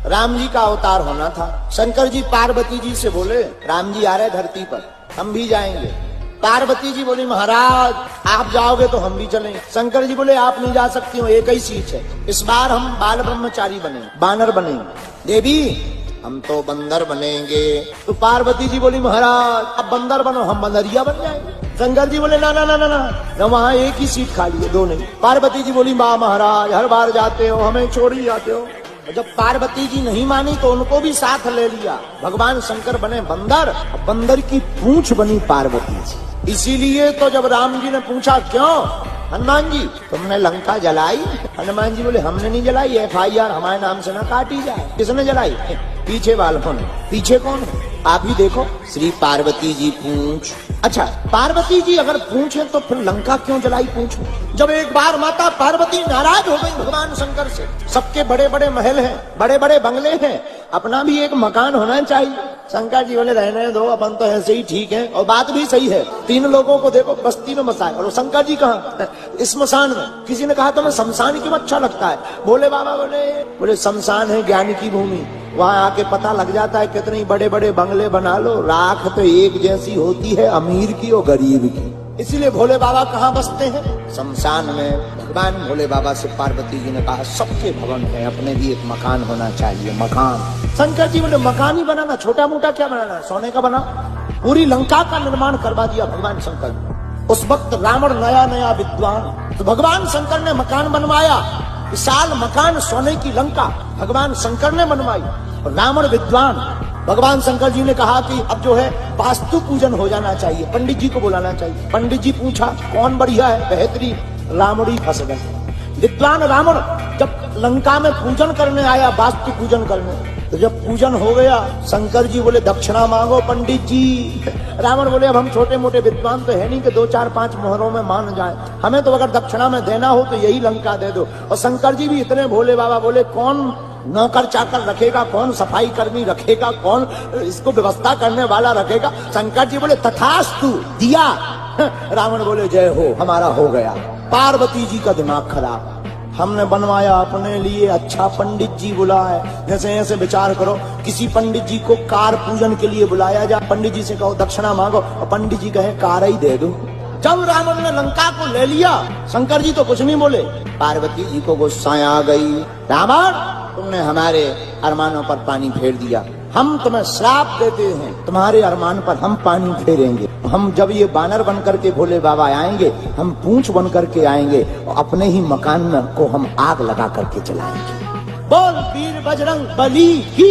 राम जी का अवतार होना था। शंकर जी पार्वती जी से बोले राम जी आ रहे धरती पर, हम भी जाएंगे। पार्वती जी बोली महाराज आप जाओगे तो हम भी चलेंगे। शंकर जी बोले आप नहीं जा सकती हो, एक ही सीट है, इस बार हम बाल ब्रह्मचारी बनेंगे, बानर बनेंगे। देवी हम तो बंदर बनेंगे। तो पार्वती जी बोली महाराज अब बंदर बनो, हम बंदरिया बन जाएंगे। शंकर जी बोले ना ना ना ना ना, वहाँ एक ही सीट खाली है, दो नहीं। पार्वती जी बोली वाह महाराज हर बार जाते हो, हमें छोड़ ही जाते हो। जब पार्वती जी नहीं मानी तो उनको भी साथ ले लिया। भगवान शंकर बने बंदर, बंदर की पूंछ बनी पार्वती जी। इसीलिए तो जब राम जी ने पूछा क्यों हनुमान जी तुमने लंका जलाई, हनुमान जी बोले हमने नहीं जलाई, FIR हमारे नाम से ना काटी जाए। किसने जलाई? पीछे वालों ने। पीछे कौन है? आप ही देखो, श्री पार्वती जी पूंछ। अच्छा पार्वती जी अगर पूछे तो फिर लंका क्यों जलाई पूंछ? जब एक बार माता पार्वती नाराज हो गई भगवान शंकर से, सबके बड़े बड़े महल हैं, बड़े बड़े बंगले हैं, अपना भी एक मकान होना चाहिए। शंकर जी बोले रहने दो, अपन तो ऐसे ही ठीक है। और बात भी सही है, 3 लोगों को देखो बस्ती में बसाए और शंकर जी कहाँ? स्मशान में। किसी ने कहा तुम्हें शमशान क्यों अच्छा लगता है? बोले बाबा बोले शमशान है ज्ञान की भूमि, वहाँ आके पता लग जाता है कितने बड़े बड़े बंगले बना लो, राख तो एक जैसी होती है, अमीर की और गरीब की। इसीलिए भोले बाबा कहाँ बसते हैं? शमशान में। भगवान भोले बाबा से पार्वती जी ने कहा सबके भवन है, अपने भी एक मकान होना चाहिए, मकान। शंकर जी बोले मकान ही बनाना, छोटा मोटा क्या बनाना, सोने का बना। पूरी लंका का निर्माण करवा दिया भगवान शंकर। उस वक्त रावण नया नया विद्वान, तो भगवान शंकर ने मकान बनवाया, विशाल मकान, सोने की लंका भगवान शंकर ने बनवाई। रावण विद्वान, भगवान शंकर जी ने कहा कि अब जो है वास्तु पूजन हो जाना चाहिए, पंडित जी को बुलाना चाहिए। पंडित जी पूछा कौन बढ़िया है, बेहतरीन, रावण ही फंस गए। विद्वान रावण जब लंका में पूजन करने आया, वास्तु पूजन करने, तो जब पूजन हो गया शंकर जी बोले दक्षिणा मांगो पंडित जी। रावण बोले अब हम छोटे मोटे विद्वान तो है नहीं कि 2 4 5 मोहरों में मान जाए, हमें तो अगर दक्षिणा में देना हो तो यही लंका दे दो। और शंकर जी भी इतने भोले बाबा बोले कौन नौकर चाकर रखेगा, कौन सफाई कर्मी रखेगा, कौन इसको व्यवस्था करने वाला रखेगा? शंकर जी बोले तथास्तु, दिया। रावण बोले जय हो, हमारा हो गया। पार्वती जी का दिमाग खराब, हमने बनवाया अपने लिए, अच्छा पंडित जी बुलाए। जैसे ऐसे विचार करो, किसी पंडित जी को कार पूजन के लिए बुलाया जाए, पंडित जी से कहो दक्षिणा मांगो और पंडित जी कहे कार ही दे दो। जब रावण ने लंका को ले लिया, शंकर जी तो कुछ नहीं बोले, पार्वती जी को गुस्सा आ गई। रावण तुमने हमारे अरमानों पर पानी फेर दिया, हम तुम्हें श्राप देते हैं, तुम्हारे अरमान पर हम पानी फेरेंगे। हम जब ये बानर बन करके भोले बाबा आएंगे, हम पूंछ बन करके आएंगे और अपने ही मकान में को हम आग लगा करके जलाएंगे। बोल वीर बजरंग बली की